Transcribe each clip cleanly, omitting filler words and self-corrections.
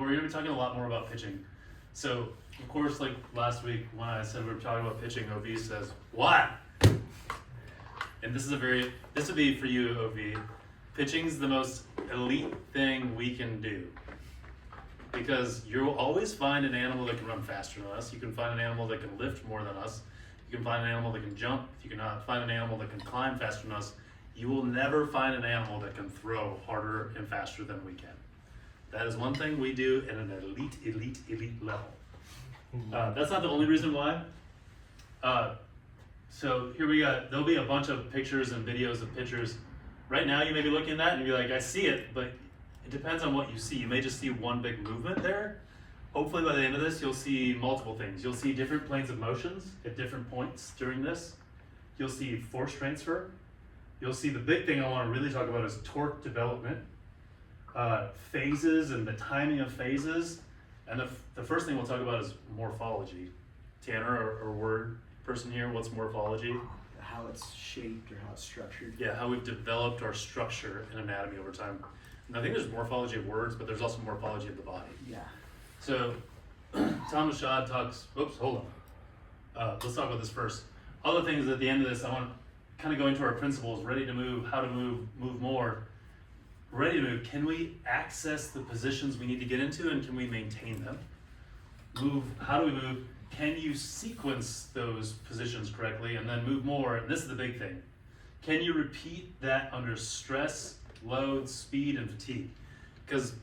we're going to be talking a lot more about pitching. So, of course, like last week when I said we were talking about pitching, OV says, "What?" And this would be for you, OV. Pitching's the most elite thing we can do. Because you'll always find an animal that can run faster than us. You can find an animal that can lift more than us. You can find an animal that can jump. You can find an animal that can climb faster than us. You will never find an animal that can throw harder and faster than we can. That is one thing we do at an elite level. That's not the only reason why. So here there'll be a bunch of pictures and videos of pitchers. Right now you may be looking at that and you're like, I see it, but it depends on what you see. You may just see one big movement there. Hopefully by the end of this, you'll see multiple things. You'll see different planes of motions at different points during this. You'll see force transfer. You'll see the big thing I want to really talk about is torque development, phases and the timing of phases. And the first thing we'll talk about is morphology. Tanner, or word person here, what's morphology? How it's shaped or how it's structured. Yeah, how we've developed our structure and anatomy over time. And I think there's morphology of words, but there's also morphology of the body. Yeah. So, Thomas Schad talks, let's talk about this first. Other things at the end of this, I want to kind of go into our principles, ready to move, how to move more. Ready to move, can we access the positions we need to get into and can we maintain them? Move, how do we move? Can you sequence those positions correctly and then move more? And this is the big thing. Can you repeat that under stress, load, speed, and fatigue? Because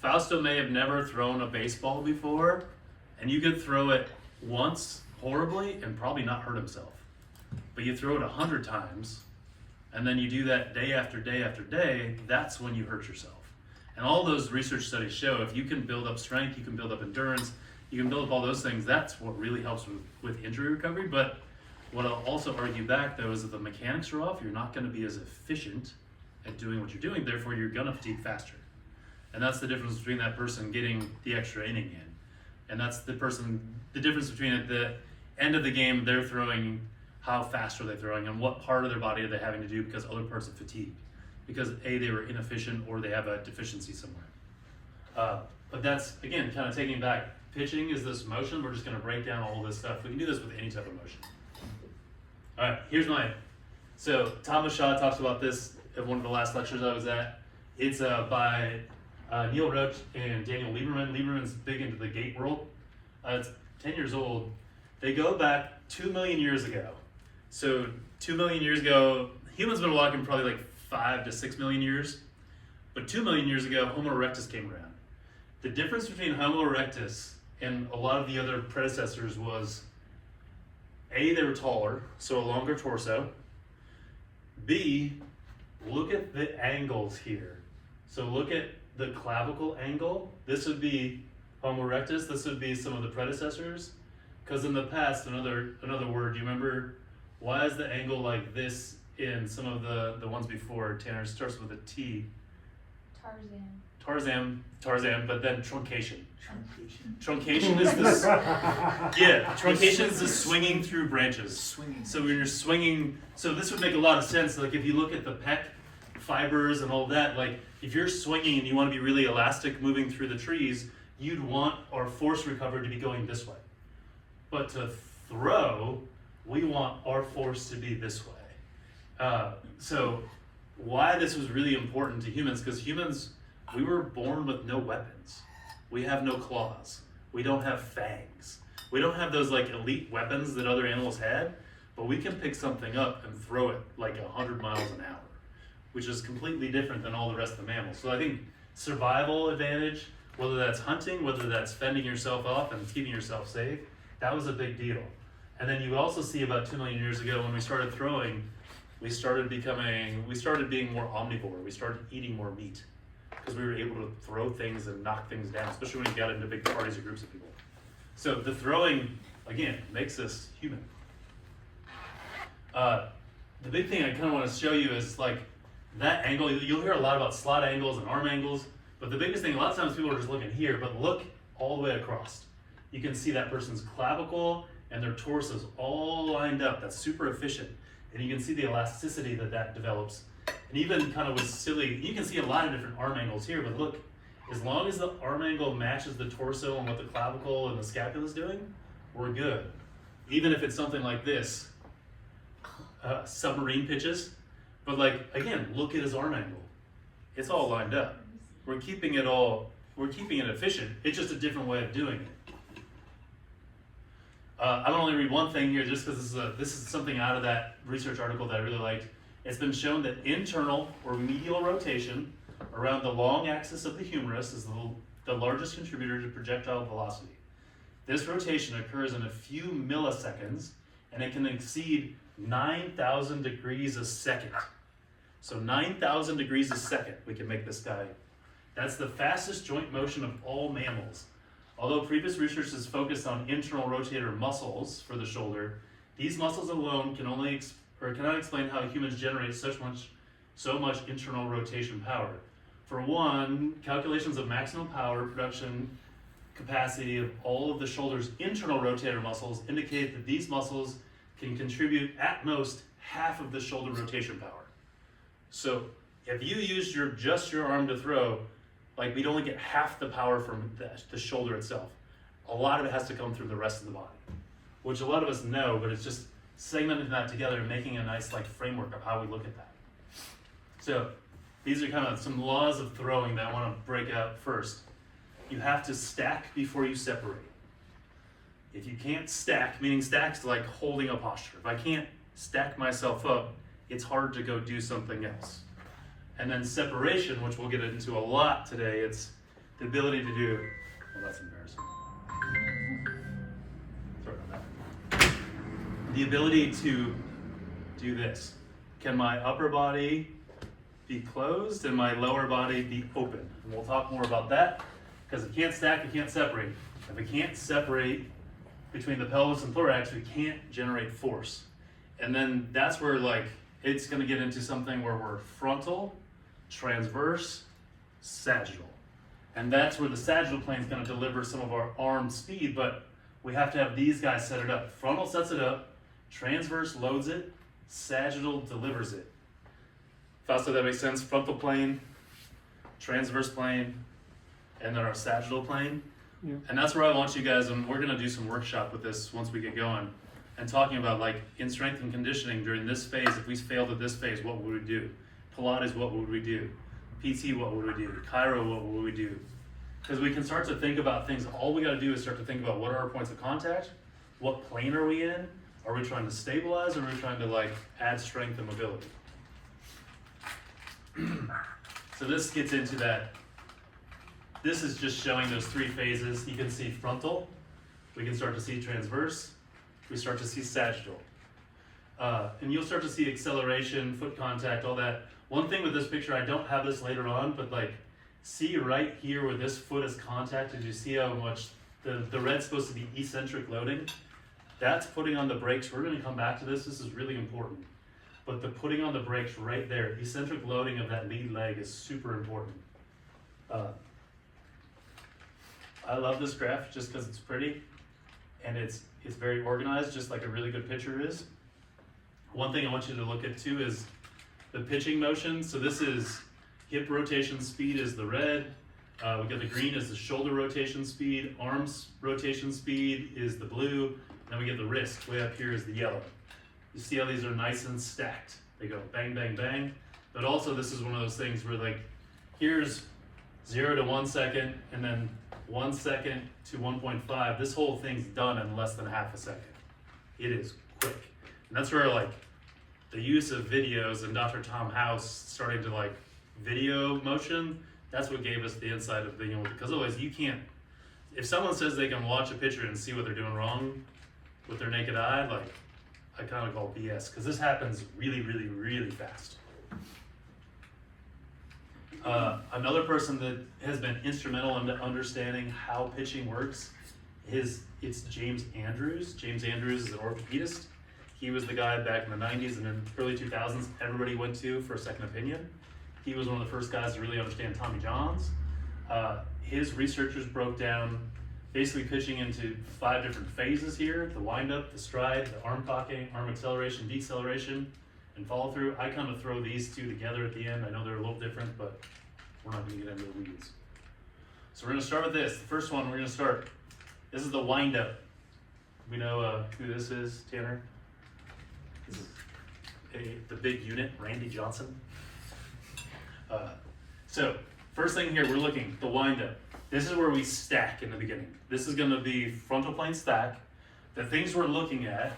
Fausto may have never thrown a baseball before, and you could throw it once horribly and probably not hurt himself. But you throw it 100 times, and then you do that day after day after day, that's when you hurt yourself. And all those research studies show if you can build up strength, you can build up endurance, you can build up all those things, that's what really helps with injury recovery. But what I'll also argue back though is that the mechanics are off, you're not going to be as efficient at doing what you're doing, therefore you're going to fatigue faster. And that's the difference between that person getting the extra inning in. And that's the difference between at the end of the game, they're throwing, how fast are they throwing, and what part of their body are they having to do because other parts of fatigue. Because A, they were inefficient or they have a deficiency somewhere. But that's, again, kind of taking it back. Pitching is this motion. We're just going to break down all this stuff. We can do this with any type of motion. All right, here's mine. So Thomas Schad talks about this at one of the last lectures I was at. It's by Neil Roach and Daniel Lieberman. Lieberman's big into the gait world. It's 10 years old. They go back 2 million years ago. So 2 million years ago, humans been walking probably like 5 to 6 million years. But 2 million years ago, Homo erectus came around. The difference between Homo erectus and a lot of the other predecessors was A, they were taller, so a longer torso. B, look at the angles here. So look at the clavicle angle. This would be Homo erectus. This would be some of the predecessors. Because in the past, another word, you remember, why is the angle like this in some of the ones before? Tanner starts with a T. Tarzan, but then truncation. Truncation is this. Yeah, truncation is this swinging through branches. So when you're swinging, so this would make a lot of sense. Like if you look at the pec fibers and all that, like if you're swinging and you want to be really elastic moving through the trees, you'd want our force recovery to be going this way. But to throw, we want our force to be this way. So why this was really important to humans, because humans, we were born with no weapons. We have no claws. We don't have fangs. We don't have those like elite weapons that other animals had, but we can pick something up and throw it like 100 miles an hour, which is completely different than all the rest of the mammals. So I think survival advantage, whether that's hunting, whether that's fending yourself off and keeping yourself safe, that was a big deal. And then you also see about 2 million years ago when we started throwing, we started being more omnivore. We started eating more meat because we were able to throw things and knock things down, especially when you got into big parties or groups of people. So the throwing, again, makes us human. The big thing I kind of want to show you is like that angle. You'll hear a lot about slot angles and arm angles, but the biggest thing, a lot of times people are just looking here, but look all the way across. You can see that person's clavicle and their torsos all lined up. That's super efficient. And you can see the elasticity that develops. And even kind of with silly, you can see a lot of different arm angles here, but look, As long as the arm angle matches the torso and what the clavicle and the scapula is doing, we're good. Even if it's something like this, submarine pitches, but like, again, look at his arm angle. It's all lined up. We're keeping it efficient. It's just a different way of doing it. I'm gonna only read one thing here just because this is something out of that research article that I really liked. It's been shown that internal or medial rotation around the long axis of the humerus is the largest contributor to projectile velocity. This rotation occurs in a few milliseconds and it can exceed 9,000 degrees a second. So 9,000 degrees a second, we can make this guy. That's the fastest joint motion of all mammals. Although previous research has focused on internal rotator muscles for the shoulder, these muscles alone cannot explain how humans generate so much internal rotation power. For one, calculations of maximum power production capacity of all of the shoulder's internal rotator muscles indicate that these muscles can contribute at most half of the shoulder rotation power. So if you used just your arm to throw, like we'd only get half the power from the shoulder itself. A lot of it has to come through the rest of the body, which a lot of us know, but it's just segmenting that together and making a nice like framework of how we look at that. So these are kind of some laws of throwing that I want to break out first. You have to stack before you separate. If you can't stack, meaning stack's like holding a posture. If I can't stack myself up, it's hard to go do something else. And then separation, which we'll get into a lot today, it's the ability to do, well, that's embarrassing. Sorry about that. The ability to do this. Can my upper body be closed and my lower body be open? And we'll talk more about that, because if you can't stack, you can't separate. If we can't separate between the pelvis and thorax, we can't generate force. And then that's where like, it's gonna get into something where we're frontal, transverse, sagittal. And that's where the sagittal plane is gonna deliver some of our arm speed, but we have to have these guys set it up. Frontal sets it up, transverse loads it, sagittal delivers it. Fausto, that makes sense? Frontal plane, transverse plane, and then our sagittal plane. Yeah. And that's where I want you guys, and we're gonna do some workshop with this once we get going, and talking about like in strength and conditioning during this phase, if we failed at this phase, what would we do? Pilates, what would we do? PT, what would we do? Chiro, what would we do? Because we can start to think about things, all we gotta do is start to think about what are our points of contact, what plane are we in, are we trying to stabilize, or are we trying to like add strength and mobility? So this gets into that. This is just showing those three phases. You can see frontal, we can start to see transverse, we start to see sagittal. And you'll start to see acceleration, foot contact, all that. One thing with this picture, I don't have this later on, but like, see right here where this foot is contacted, you see how much the red's supposed to be eccentric loading? That's putting on the brakes. We're gonna come back to this is really important. But the putting on the brakes right there, eccentric loading of that lead leg is super important. I love this graph just because it's pretty and it's very organized, just like a really good pitcher is. One thing I want you to look at too is the pitching motion. So this is hip rotation speed is the red. We got the green is the shoulder rotation speed. Arms rotation speed is the blue. Then we get the wrist way up here is the yellow. You see how these are nice and stacked. They go bang, bang, bang. But also this is one of those things where like, here's 0 to 1 second, and then 1 second to 1.5. This whole thing's done in less than half a second. It is quick. And that's where like the use of videos and Dr. Tom House starting to like video motion, that's what gave us the insight of being able to, because otherwise you can't, if someone says they can watch a picture and see what they're doing wrong with their naked eye, like I kind of call BS, because this happens really, really, really fast. Another person that has been instrumental in understanding how pitching works it's James Andrews. James Andrews is an orthopedist. He was the guy back in the 90s and in early 2000s everybody went to for a second opinion. He was one of the first guys to really understand Tommy Johns. His researchers broke down basically pitching into 5 different phases here: the windup, the stride, the arm cocking, arm acceleration, deceleration, and follow through. I kind of throw these two together at the end. I know they're a little different, but we're not going to get into the weeds. So we're gonna start with this. The first one, this is the wind up. We know who this is, Tanner? This is the big unit, Randy Johnson. So first thing here, we're looking, the wind up. This is where we stack in the beginning. This is gonna be frontal plane stack. The things we're looking at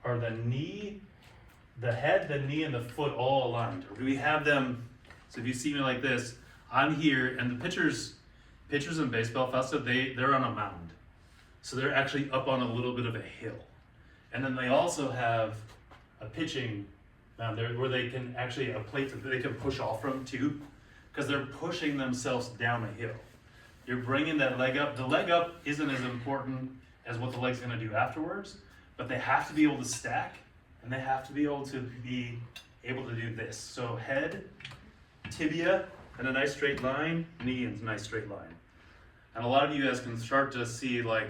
are the knee, the head, the knee, and the foot all aligned? Or do we have them, so if you see me like this, I'm here, and the pitchers in baseball, Fausto, they're on a mound. So they're actually up on a little bit of a hill. And then they also have a pitching mound there where they can actually, a plate that they can push off from too, because they're pushing themselves down a hill. You're bringing that leg up. The leg up isn't as important as what the leg's gonna do afterwards, but they have to be able to stack, and they have to be able to do this. So head, tibia, and a nice straight line, knee, and a nice straight line. And a lot of you guys can start to see like,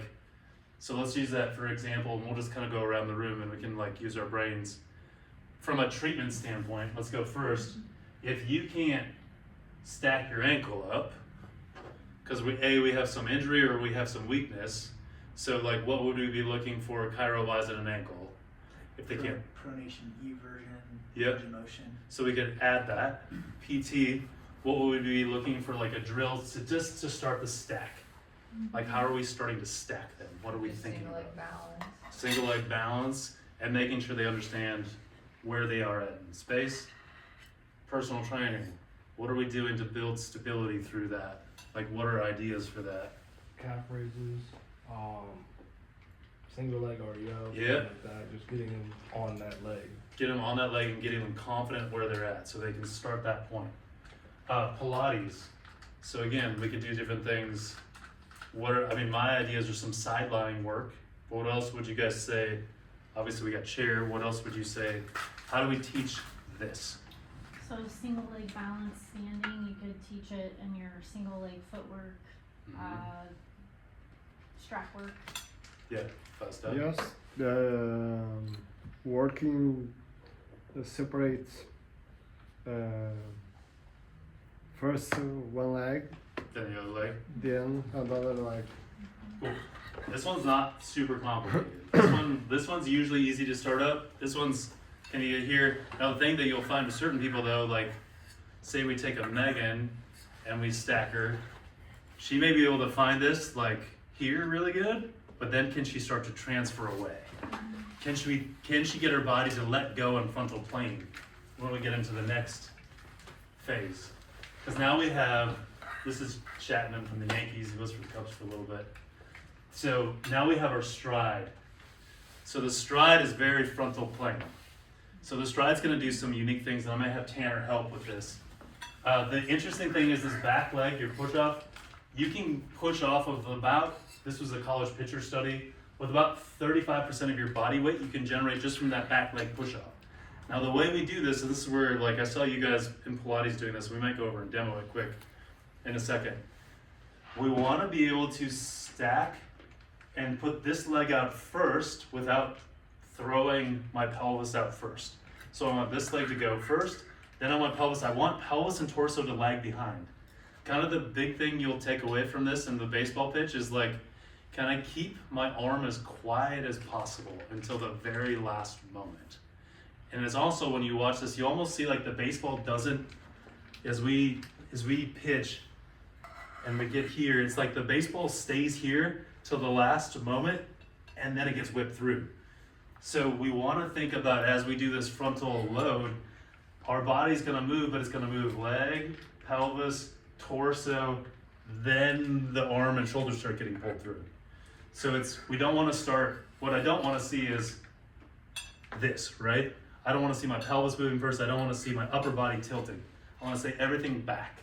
so let's use that for example, and we'll just kind of go around the room and we can like use our brains. From a treatment standpoint, let's go first. If you can't stack your ankle up, because we have some injury or we have some weakness, so like what would we be looking for chiro-wise in an ankle? If they can't. Pronation, eversion, Yep. range of motion. So we could add that. PT, what would we be looking for like a drill to start the stack? Like how are we starting to stack them? What are we thinking Single leg about? balance. Single leg balance and making sure they understand where they are at in space. Personal training, what are we doing to build stability through that? Like what are ideas for that? Calf raises, single leg RDL, Yeah. like that, just getting them on that leg. Get them on that leg and getting them confident where they're at so they can start that point. Pilates, so again, we could do different things. My ideas are some side lying work. What else would you guys say? Obviously we got chair, what else would you say? How do we teach this? So single leg balance standing, you could teach it in your single leg footwork, strap work. Yeah, fast up. Yes, the working separate first one leg, Then the other leg. then another leg. This one's not super complicated. This one's usually easy to start up. This one's, can you hear? Now the thing that you'll find with certain people though, like say we take a Megan and we stack her, she may be able to find this like here really good, but then can she start to transfer away? Can she get her body to let go in frontal plane when we get into the next phase? Because now we have, this is Chapman from the Yankees, he was for the Cubs for a little bit. So now we have our stride. So the stride is very frontal plane. So the stride's gonna do some unique things, and I might have Tanner help with this. The interesting thing is this back leg, your push off, you can push off of this was a college pitcher study, with about 35% of your body weight you can generate just from that back leg push off. Now the way we do this, and this is where like I saw you guys in Pilates doing this, we might go over and demo it quick in a second. We wanna be able to stack and put this leg out first without throwing my pelvis out first. So I want this leg to go first, then I want pelvis and torso to lag behind. Kind of the big thing you'll take away from this in the baseball pitch is like, can I keep my arm as quiet as possible until the very last moment? And it's also, when you watch this, you almost see like the baseball doesn't, as we pitch and we get here, it's like the baseball stays here till the last moment and then it gets whipped through. So we want to think about, as we do this frontal load, our body's going to move, but it's going to move leg, pelvis, torso, then the arm and shoulders start getting pulled through. So we don't want to start, what I don't want to see is this, right? I don't want to see my pelvis moving first. I don't want to see my upper body tilting. I want to say everything back.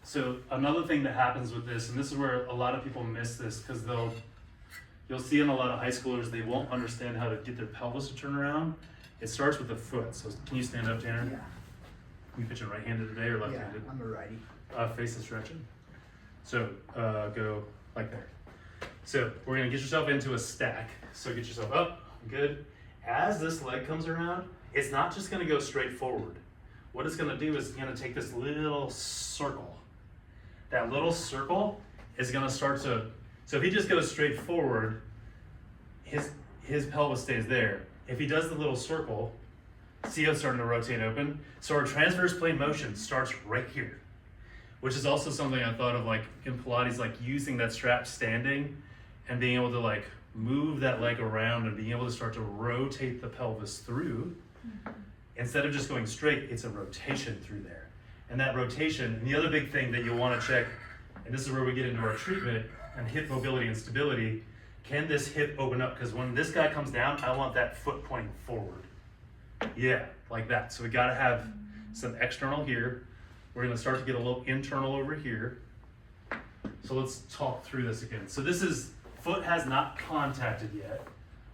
So another thing that happens with this, and this is where a lot of people miss this, because you'll see in a lot of high schoolers, they won't understand how to get their pelvis to turn around. It starts with the foot. So can you stand up, Tanner? Yeah. You pitching right-handed today or Yeah, left-handed? I'm a righty. Face the stretching. So go like that. So we're gonna get yourself into a stack. So get yourself up, good. As this leg comes around, it's not just gonna go straight forward. What it's gonna do is it's gonna take this little circle. that little circle is gonna start to, so if he just goes straight forward, his pelvis stays there. If he does the little circle, see how it's starting to rotate open? So our transverse plane motion starts right here, which is also something I thought of like in Pilates, like using that strap standing and being able to like move that leg around and being able to start to rotate the pelvis through. Instead of just going straight, it's a rotation through there. And that rotation, and the other big thing that you'll want to check, and this is where we get into our treatment and hip mobility and stability, can this hip open up? Because when this guy comes down, I want that foot pointing forward. Yeah, like that. So we got to have some external here. We're going to start to get a little internal over here. So let's talk through this again. So this is, foot has not contacted yet.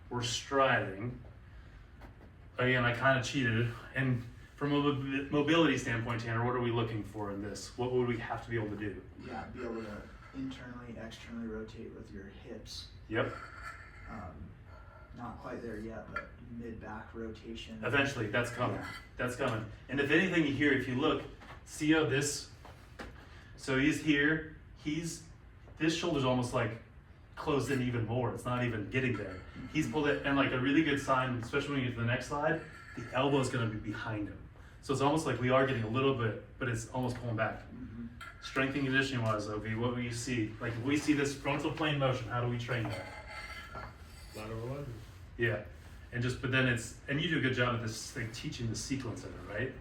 We're striding. Again, I kind of cheated. And from a mobility standpoint, Tanner, what are we looking for in this? What would we have to be able to do? Yeah, be able to internally, externally rotate with your hips. Yep. Not quite there yet, but mid-back rotation. Eventually, that's coming. Yeah. That's coming. And if anything you hear, if you look, see how this, so he's here, this shoulder's almost like closed in even more. It's not even getting there. He's pulled it, and like a really good sign, especially when you get to the next slide, the elbow is going to be behind him. So it's almost like we are getting a little bit, but it's almost pulling back. Strength and conditioning wise, Ovi, what will you see? Like if we see this frontal plane motion, how do we train that? Lateral lunges. Yeah, and just, but then it's, and you do a good job at this thing, teaching the sequence of it, right?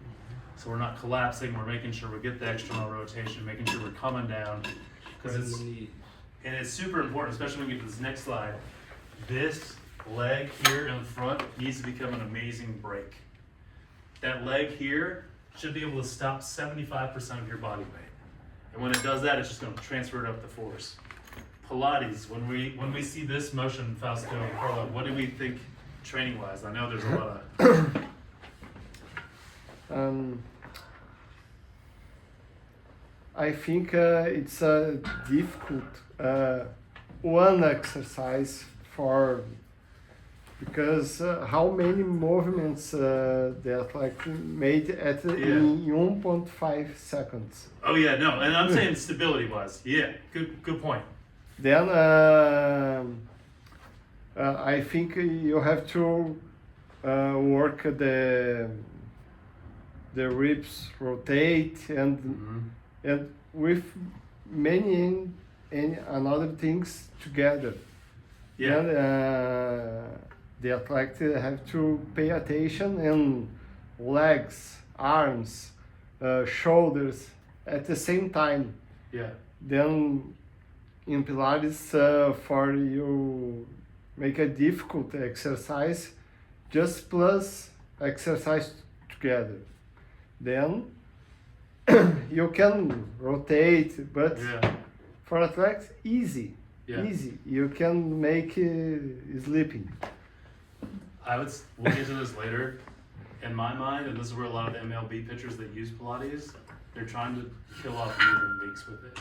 So we're not collapsing, we're making sure we get the external rotation, making sure we're coming down. Because Bend it's, the knees. and it's super important, especially when we get to this next slide. This leg here in the front needs to become an amazing break. That leg here should be able to stop 75% of your body weight. And when it does that, it's just gonna transfer it up the force. Pilates, when we see this motion, Fausto and Carla, what do we think training wise? I know there's a lot of I think it's a difficult one exercise for, because how many movements that like made at in 1.5 seconds. Oh yeah, no, and I'm saying stability wise. Yeah, good point. Then I think you have to work the ribs rotate and with many and another things together. Yeah. And the athlete have to pay attention in legs, arms, shoulders at the same time. Yeah. Then in Pilates, for you make a difficult exercise, just plus exercise together. Then you can rotate, but Yeah. for athletes, easy. Yeah. Easy. You can make sleeping. We'll get to this later. In my mind, and this is where a lot of the MLB pitchers that use Pilates, they're trying to kill off movement leaks with it,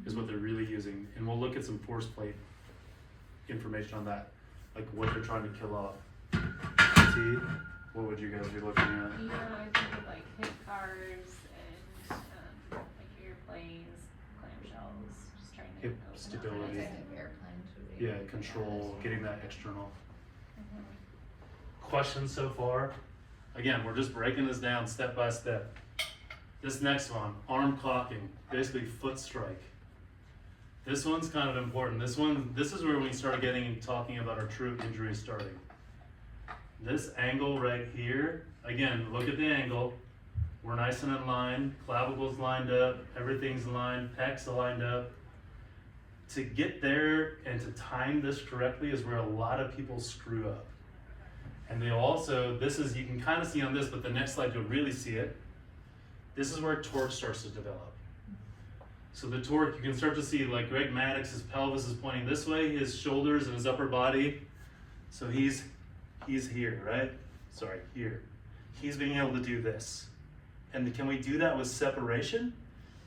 is what they're really using. And we'll look at some force plate information on that, like what they're trying to kill off. See, what would you guys be looking at? You know, I think of like hip cars and like airplanes, clamshells, just trying to Hip open stability. Up. Yeah, control, getting that external. Questions so far? Again, we're just breaking this down step by step. This next one, arm cocking, basically foot strike. This one's kind of important. This is where we start talking about our true injury starting. This angle right here, again, look at the angle. We're nice and in line, clavicles lined up, everything's aligned, pecs lined up. To get there and to time this correctly is where a lot of people screw up. And they also, you can kind of see on this, but the next slide you'll really see it. This is where torque starts to develop. So the torque, you can start to see like Greg Maddox, his pelvis is pointing this way, his shoulders and his upper body. So he's here, right? Sorry, here. He's being able to do this. And can we do that with separation?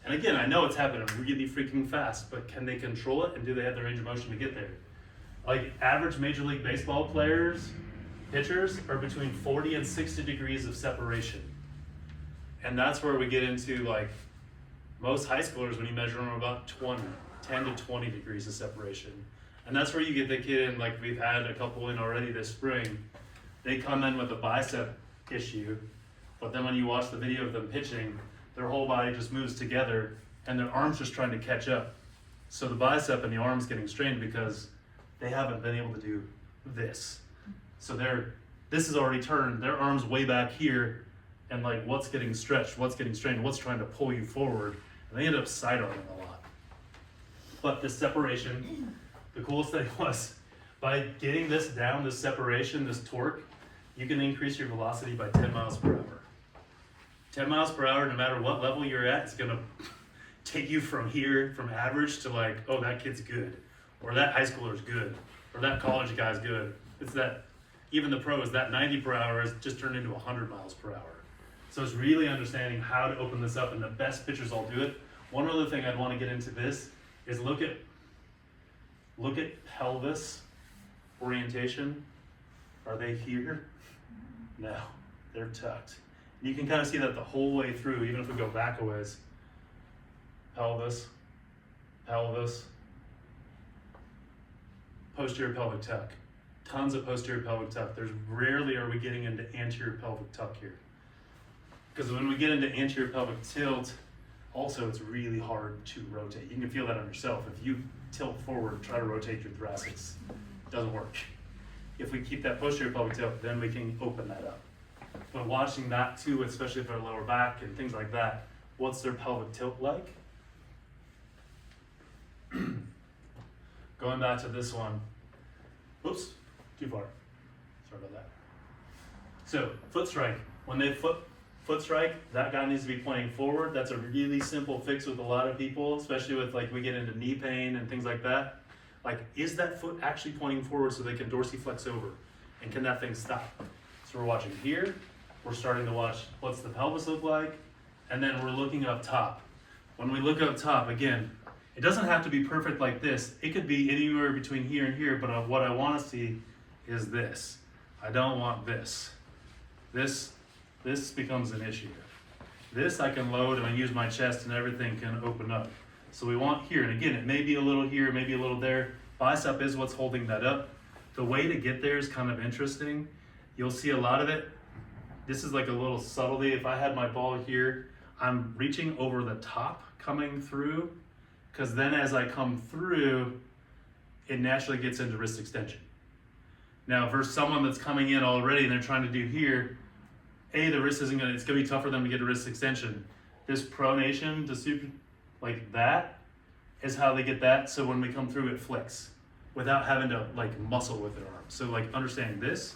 And again, I know it's happening really freaking fast, but can they control it and do they have the range of motion to get there? Like average Major League Baseball players, pitchers are between 40 and 60 degrees of separation. And that's where we get into like Most high schoolers, when you measure them, are about 10 to 20 degrees of separation. And that's where you get the kid in, like we've had a couple in already this spring. They come in with a bicep issue, but then when you watch the video of them pitching, their whole body just moves together and their arms just trying to catch up. So the bicep and the arm's getting strained because they haven't been able to do this. So this is already turned, their arm's way back here, and like what's getting stretched, what's getting strained, what's trying to pull you forward, and they end up sidearming a lot. But this separation, the coolest thing was, by getting this down, this separation, this torque, you can increase your velocity by 10 miles per hour. 10 miles per hour, no matter what level you're at, it's gonna take you from here, from average to like, oh, that kid's good, or that high schooler's good, or that college guy's good. It's that, even the pros, that 90 per hour has just turned into 100 miles per hour. So it's really understanding how to open this up, and the best pitchers all do it. One other thing I'd want to get into this is look at pelvis orientation. Are they here? No, they're tucked. And you can kind of see that the whole way through, even if we go back a ways. Pelvis, pelvis, posterior pelvic tuck. Tons of posterior pelvic tuck. There's rarely are we getting into anterior pelvic tuck here. Because when we get into anterior pelvic tilt, also it's really hard to rotate. You can feel that on yourself. If you tilt forward, try to rotate your thoracics, it doesn't work. If we keep that posterior pelvic tilt, then we can open that up. But watching that too, especially for our lower back and things like that, what's their pelvic tilt like? Going back to this one. Whoops, too far. Sorry about that. So, foot strike. When they foot strike, that guy needs to be pointing forward. That's a really simple fix with a lot of people, especially with like we get into knee pain and things like that. Like, is that foot actually pointing forward so they can dorsiflex over? And can that thing stop? So we're watching here. We're starting to watch what's the pelvis look like, and then we're looking up top. When we look up top, again, it doesn't have to be perfect like this. It could be anywhere between here and here, but what I want to see is this. I don't want this. This becomes an issue. This I can load and I use my chest and everything can open up. So we want here, and again, it may be a little here, maybe a little there. Bicep is what's holding that up. The way to get there is kind of interesting. You'll see a lot of it. This is like a little subtlety. If I had my ball here, I'm reaching over the top coming through, because then as I come through, it naturally gets into wrist extension. Now, versus someone that's coming in already and they're trying to do here, the wrist isn't gonna, it's gonna be tough for them to get a wrist extension. This pronation to super, like that, is how they get that. So when we come through, it flicks without having to like muscle with their arm. So like understanding this.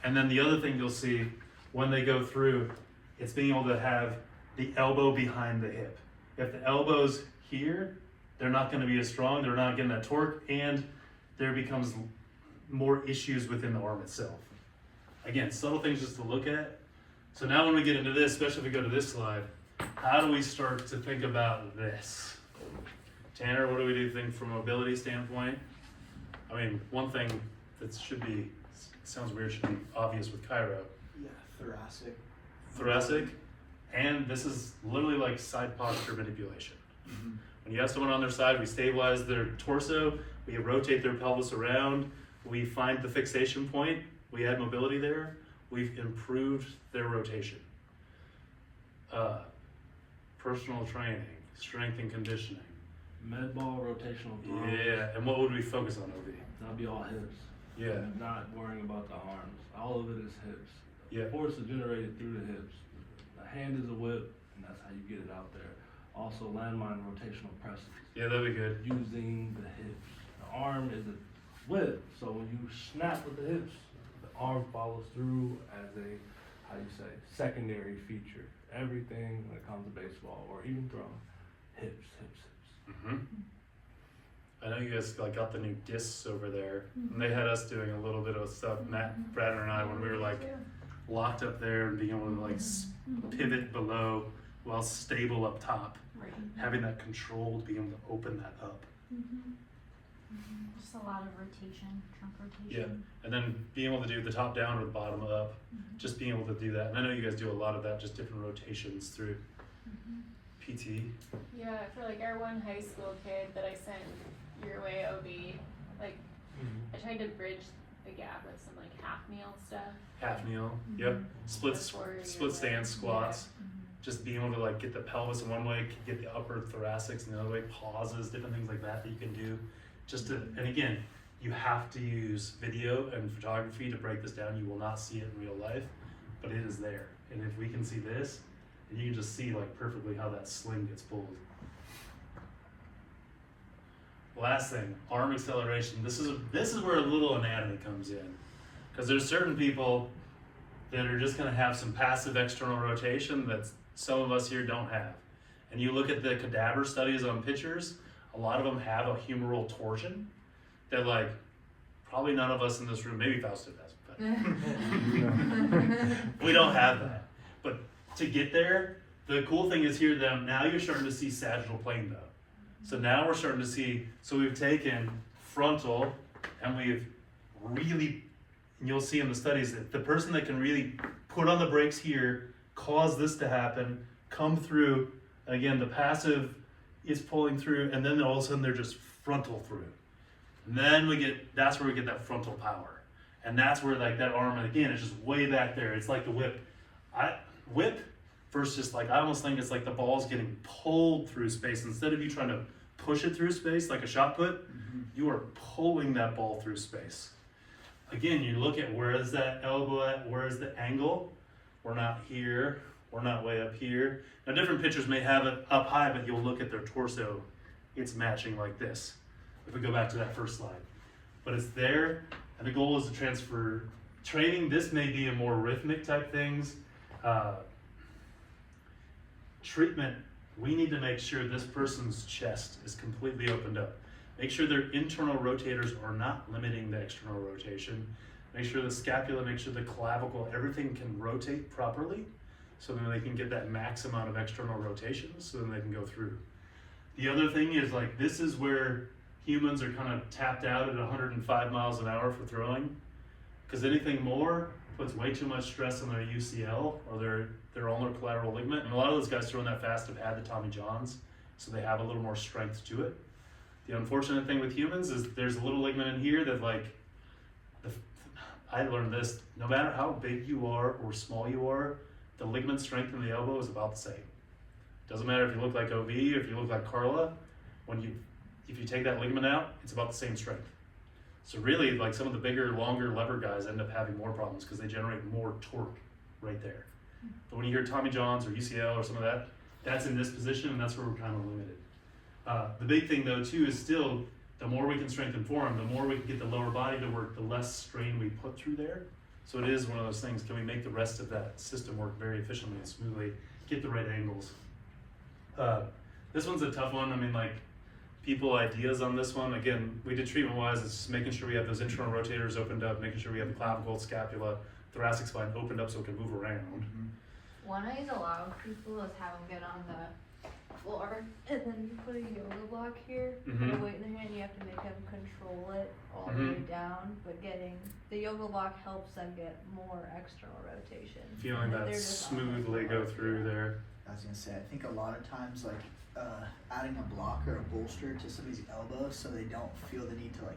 And then the other thing you'll see when they go through, it's being able to have the elbow behind the hip. If the elbow's here, they're not gonna be as strong, they're not getting that torque, and there becomes more issues within the arm itself. Again, subtle things just to look at. So now when we get into this, especially if we go to this slide, how do we start to think about this? Tanner, what do we do think from a mobility standpoint? I mean, one thing that should be, sounds weird, should be obvious with Chiro. Yeah, thoracic. Thoracic, and this is literally like side posture manipulation. Mm-hmm. When you have someone on their side, we stabilize their torso, we rotate their pelvis around, we find the fixation point, we add mobility there, we've improved their rotation. Personal training, strength and conditioning. Med ball, rotational throws. Yeah, and what would we focus on, OB? That'll be all hips. Yeah, Not worrying about the arms. All of it is hips. yeah, Force is generated through the hips. The hand is a whip, and that's how you get it out there. Also, landmine rotational presses. yeah, that'd be good. Using the hips. The arm is a whip, so when you snap with the hips, the arm follows through as a, how you say, secondary feature. Everything when it comes to baseball or even throwing, hips, hips, hips. Mm-hmm. I know you guys like got the new discs over there, and they had us doing a little bit of stuff, Matt, Brad, and I, when we were like locked up there and being able to like pivot below while stable up top, Right. having that controlled, being able to open that up. Just a lot of rotation, trunk rotation. And then being able to do the top down or the bottom up, just being able to do that. And I know you guys do a lot of that, just different rotations through PT. Yeah, for like our one high school kid that I sent your way, OB, like I tried to bridge the gap with some like half meal stuff. Half kneel. Yep. Split Before you split stance went. squats. Just being able to like get the pelvis in one way, get the upper thoracics in the other way, pauses, different things like that you can do. Just to, and again, you have to use video and photography to break this down. You will not see it in real life, but it is there. And if we can see this, and you can just see like perfectly how that sling gets pulled. Last thing, arm acceleration. This is where a little anatomy comes in, because there's certain people that are just going to have some passive external rotation that some of us here don't have. And you look at the cadaver studies on pitchers, a lot of them have a humeral torsion that like probably none of us in this room, maybe Fausto does, but we don't have that. But to get there, the cool thing is here that now you're starting to see sagittal plane though. So now we're starting to see, so we've taken frontal and we've really, and you'll see in the studies that the person that can really put on the brakes here, cause this to happen, come through, and again, the passive is pulling through, and then all of a sudden they're just frontal through. And then that's where we get that frontal power. And that's where like that arm, and again, it's just way back there. It's like the whip. Whip versus just like, I almost think it's like the ball's getting pulled through space. Instead of you trying to push it through space like a shot put, you are pulling that ball through space. Again, you look at where is that elbow at, where is the angle? We're not here, we're not way up here. Now different pitchers may have it up high, but you'll look at their torso, it's matching like this. If we go back to that first slide. But it's there, and the goal is to transfer training. This may be a more rhythmic type things. Treatment, we need to make sure this person's chest is completely opened up. Make sure their internal rotators are not limiting the external rotation. Make sure the scapula, make sure the clavicle, everything can rotate properly so then they can get that max amount of external rotation so then they can go through. The other thing is like, this is where humans are kind of tapped out at 105 miles an hour for throwing, because anything more puts way too much stress on their UCL or their ulnar collateral ligament. And a lot of those guys throwing that fast have had the Tommy Johns, so they have a little more strength to it. The unfortunate thing with humans is there's a little ligament in here that like, I learned this, no matter how big you are or small you are, the ligament strength in the elbow is about the same. Doesn't matter if you look like OV, or if you look like Carla, if you take that ligament out, it's about the same strength. So really, like some of the bigger, longer lever guys end up having more problems because they generate more torque right there. But when you hear Tommy Johns or UCL or some of that, that's in this position, and that's where we're kind of limited. The big thing though too is still, the more we can strengthen form, the more we can get the lower body to work, the less strain we put through there. So it is one of those things, can we make the rest of that system work very efficiently and smoothly, get the right angles? This one's a tough one. I mean, like, people ideas on this one. Again, we did treatment-wise, it's just making sure we have those internal rotators opened up, making sure we have the clavicle, scapula, thoracic spine opened up so it can move around. One I allow people is have them get on the floor, and then you put a yoga block here, put a weight in their hand, you have to make them control it all the way down, but getting, the yoga block helps them get more external rotation. Feeling And that they're just on the smoothly floor. go through there. I was gonna say, I think a lot of times, like, adding a block or a bolster to somebody's elbow so they don't feel the need to like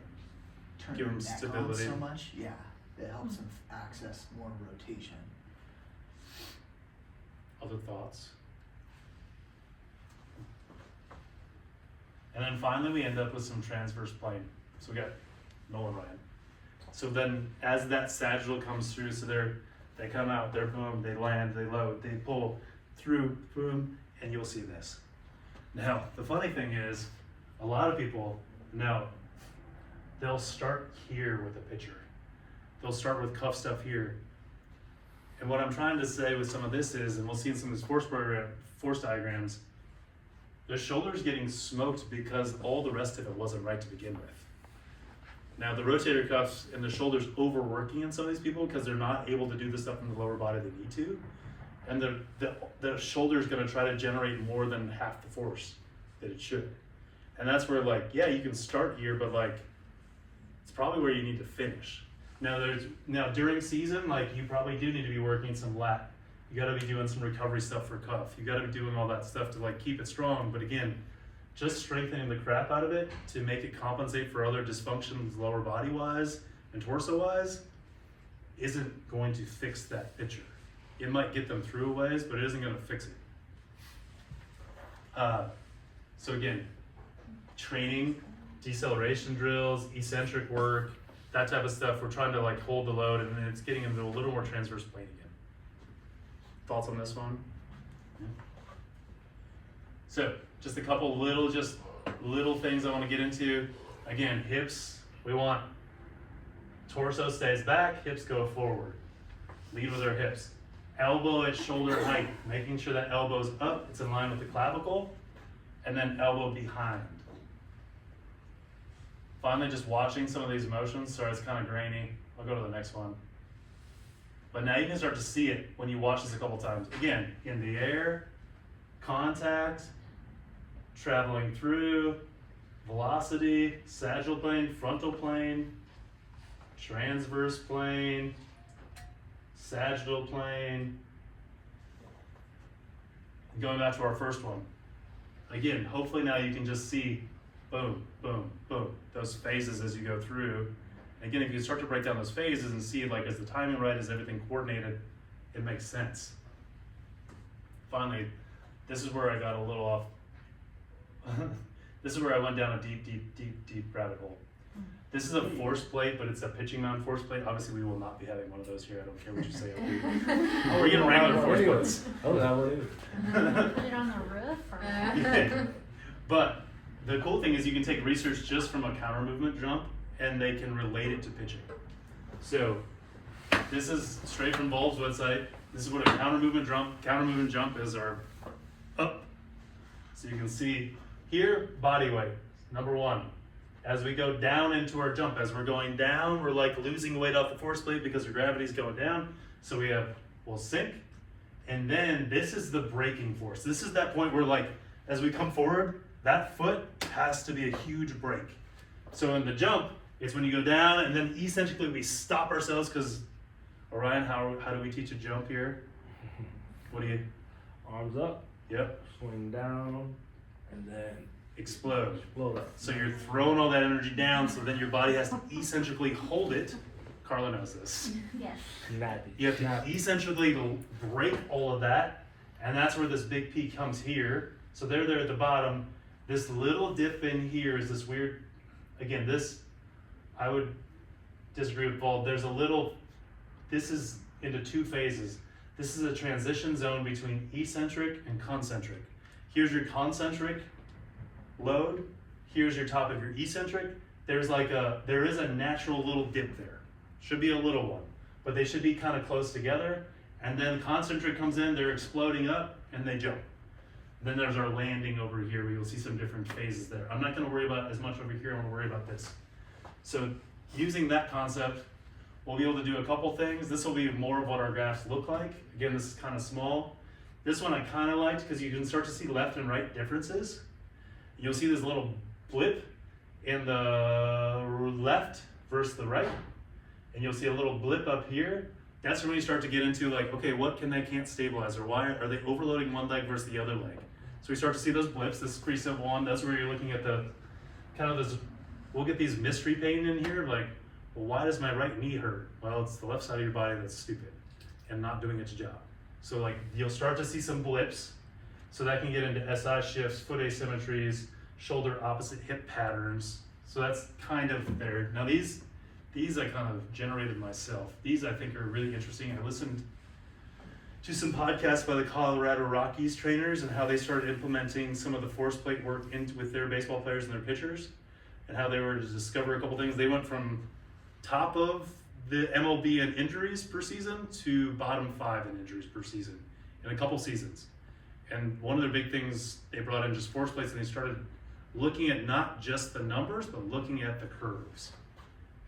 turn Give their them neck stability. on so much. Yeah, it helps them access more rotation. Other thoughts? And then finally we end up with some transverse plane. So we got Nolan Ryan. So then as that sagittal comes through, so they come out, they're boom, they land, they load, they pull through, boom, and you'll see this. Now, the funny thing is, a lot of people know they'll start here with a pitcher. They'll start with cuff stuff here. And what I'm trying to say with some of this is, and we'll see in some of these force diagrams, the shoulder's getting smoked because all the rest of it wasn't right to begin with. Now the rotator cuffs and the shoulder's overworking in some of these people because they're not able to do the stuff in the lower body they need to. And the shoulder's gonna try to generate more than half the force that it should. And that's where like, yeah, you can start here, but like, it's probably where you need to finish. Now during season, like you probably do need to be working some lat You gotta be doing some recovery stuff for cuff. You gotta be doing all that stuff to like keep it strong. But again, just strengthening the crap out of it to make it compensate for other dysfunctions lower body wise and torso wise isn't going to fix that picture. It might get them through a ways, but it isn't gonna fix it. So again, training, deceleration drills, eccentric work, that type of stuff, we're trying to like hold the load, and then it's getting into a little more transverse plane again. Thoughts on this one? Yeah. So just a couple little things I want to get into. Again, hips, we want torso stays back, hips go forward. Lead with our hips. Elbow at shoulder height, making sure that elbow's up, it's in line with the clavicle, and then elbow behind. Finally, just watching some of these motions. Sorry, it's kind of grainy. I'll go to the next one. But now you can start to see it when you watch this a couple times. Again, in the air, contact, traveling through, velocity, sagittal plane, frontal plane, transverse plane, sagittal plane. Going back to our first one. Again, hopefully now you can just see boom, boom, boom, those phases as you go through. Again, if you start to break down those phases and see like is the timing right, is everything coordinated, it makes sense. Finally, this is where I got a little off. This is where I went down a deep rabbit hole. This is a force plate, but it's a pitching mount force plate. Obviously, we will not be having one of those here. I don't care what you say. Oh, we're getting regular force plates. Oh, that one is. Put it on the roof or? Yeah. But the cool thing is you can take research just from a counter movement jump and they can relate it to pitching. So this is straight from Bulb's website. This is what a counter movement jump is, our up. So you can see here, body weight, number one. As we go down into our jump, as we're going down, we're like losing weight off the force plate because the gravity's going down. So we'll sink. And then this is the braking force. This is that point where like, as we come forward, that foot has to be a huge brake. So in the jump, it's when you go down and then eccentrically we stop ourselves because, Orion, how do we teach a jump here? What do you? Arms up. Yep. Swing down, and then Explode. explode up. So you're throwing all that energy down, so then your body has to eccentrically hold it. Carla knows this. Yes. Snappy. You have to eccentrically break all of that, and that's where this big peak comes here. So they're there at the bottom. This little dip in here is this weird, again, this, I would disagree with Paul. There's a little, this is into two phases. This is a transition zone between eccentric and concentric. Here's your concentric load. Here's your top of your eccentric. There is a natural little dip there. Should be a little one, but they should be kind of close together. And then concentric comes in, they're exploding up and they jump. Then there's our landing over here where you'll see some different phases there. I'm not gonna worry about as much over here, I'm gonna worry about this. So using that concept, we'll be able to do a couple things. This will be more of what our graphs look like. Again, this is kind of small. This one I kind of liked because you can start to see left and right differences. You'll see this little blip in the left versus the right. And you'll see a little blip up here. That's when you start to get into like, okay, what can they can't stabilize, or why are they overloading one leg versus the other leg? So we start to see those blips. This is pretty simple one. That's where you're looking at the kind of this, we'll get these mystery pain in here, like, well, why does my right knee hurt? Well, it's the left side of your body that's stupid and not doing its job. So like you'll start to see some blips. So that can get into SI shifts, foot asymmetries, shoulder opposite hip patterns. So that's kind of there. Now these I kind of generated myself. These I think are really interesting. I listened to some podcasts by the Colorado Rockies trainers and how they started implementing some of the force plate work with their baseball players and their pitchers, and how they were to discover a couple things. They went from top of the MLB in injuries per season to bottom 5 in injuries per season in a couple seasons. And one of their big things, they brought in just force plates, and they started looking at not just the numbers, but looking at the curves.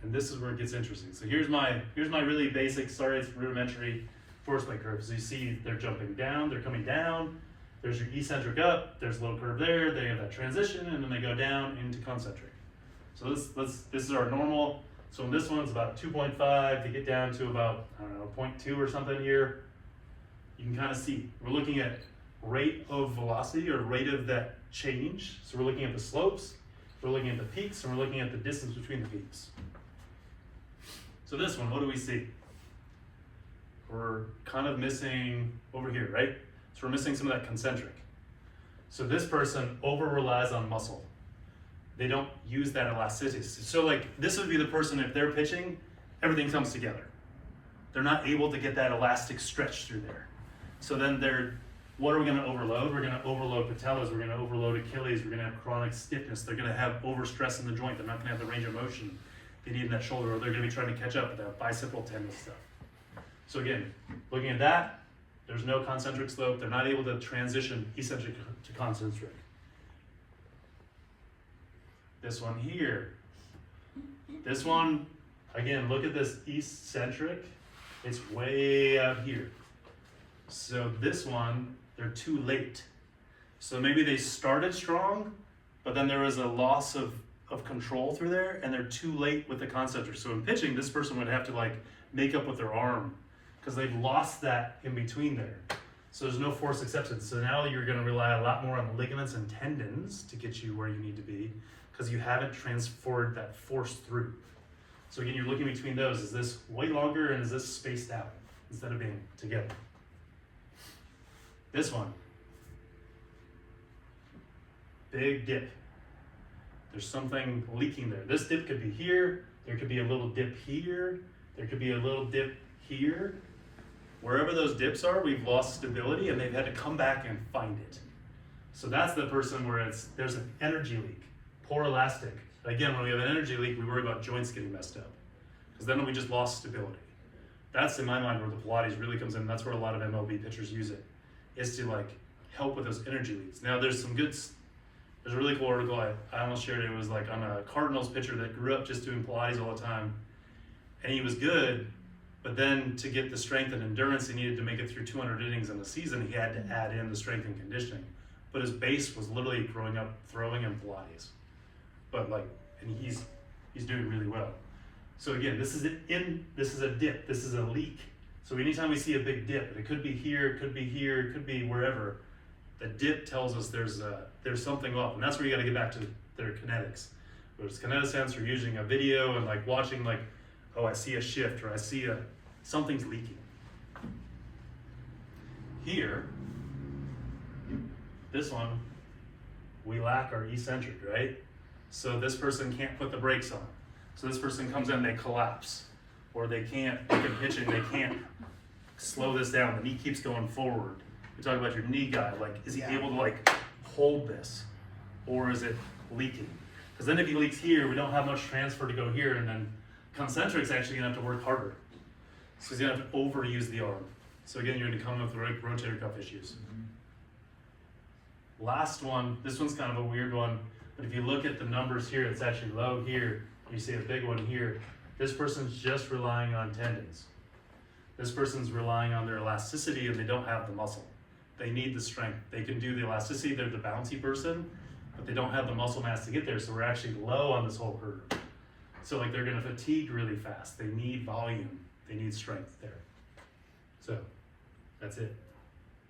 And this is where it gets interesting. So here's my really basic, sorry, it's rudimentary force plate curve. So you see they're jumping down, they're coming down, there's your eccentric up, there's a little curve there, they have that transition, and then they go down into concentric. So this is our normal. So in this one, it's about 2.5 to get down to about, I don't know, 0.2 or something here. you can kind of see, we're looking at rate of velocity or rate of that change. So we're looking at the slopes, we're looking at the peaks, and we're looking at the distance between the peaks. So this one, what do we see? We're kind of missing over here, right? So we're missing some of that concentric. So this person over relies on muscle. They don't use that elasticity. So like this would be the person, if they're pitching, everything comes together. They're not able to get that elastic stretch through there. So then what are we gonna overload? We're gonna overload patellas, we're gonna overload Achilles, we're gonna have chronic stiffness, they're gonna have overstress in the joint, they're not gonna have the range of motion they need in that shoulder, or they're gonna be trying to catch up with that bicipital tendon stuff. So again, looking at that, there's no concentric slope, they're not able to transition eccentric to concentric. This one here, this one, again, look at this eccentric, it's way out here. So this one, they're too late. So maybe they started strong, but then there was a loss of control through there, and they're too late with the concentric. So in pitching, this person would have to like make up with their arm, because they've lost that in between there. So there's no force acceptance. So now you're gonna rely a lot more on ligaments and tendons to get you where you need to be, because you haven't transferred that force through. So again, you're looking between those. Is this way longer and is this spaced out instead of being together? This one, big dip. There's something leaking there. This dip could be here, there could be a little dip here, there could be a little dip here. Wherever those dips are, we've lost stability and they've had to come back and find it. So that's the person where there's an energy leak, poor elastic. Again, when we have an energy leak, we worry about joints getting messed up, because then we just lost stability. That's in my mind where the Pilates really comes in. That's where a lot of MLB pitchers use it, is to like help with those energy leaks. Now there's a really cool article I almost shared. It was like on a Cardinals pitcher that grew up just doing Pilates all the time, and he was good, but then to get the strength and endurance he needed to make it through 200 innings in the season, he had to add in the strength and conditioning. But his base was literally growing up throwing in Pilates. But like, and he's doing really well. So again, this is a dip, this is a leak. So anytime we see a big dip, it could be here, it could be here, it could be wherever, the dip tells us there's something off, and that's where you got to get back to their kinetics. Whereas kinetic for using a video and like watching like, oh, I see a shift, or I see something's leaking. Here, this one, we lack our eccentric, right? So this person can't put the brakes on. So this person comes in, they collapse, or they can't, like in pitching, they can't slow this down. The knee keeps going forward. We talk about your knee guy, like, is he able to like hold this, or is it leaking? Because then if he leaks here, we don't have much transfer to go here, and then concentric's actually gonna have to work harder. So he's gonna have to overuse the arm. So again, you're gonna come up with rotator cuff issues. Last one, this one's kind of a weird one, but if you look at the numbers here, it's actually low here, you see a big one here. This person's just relying on tendons. This person's relying on their elasticity, and they don't have the muscle. They need the strength. They can do the elasticity, they're the bouncy person, but they don't have the muscle mass to get there, so we're actually low on this whole curve. So like they're gonna fatigue really fast. They need volume, they need strength there. So that's it.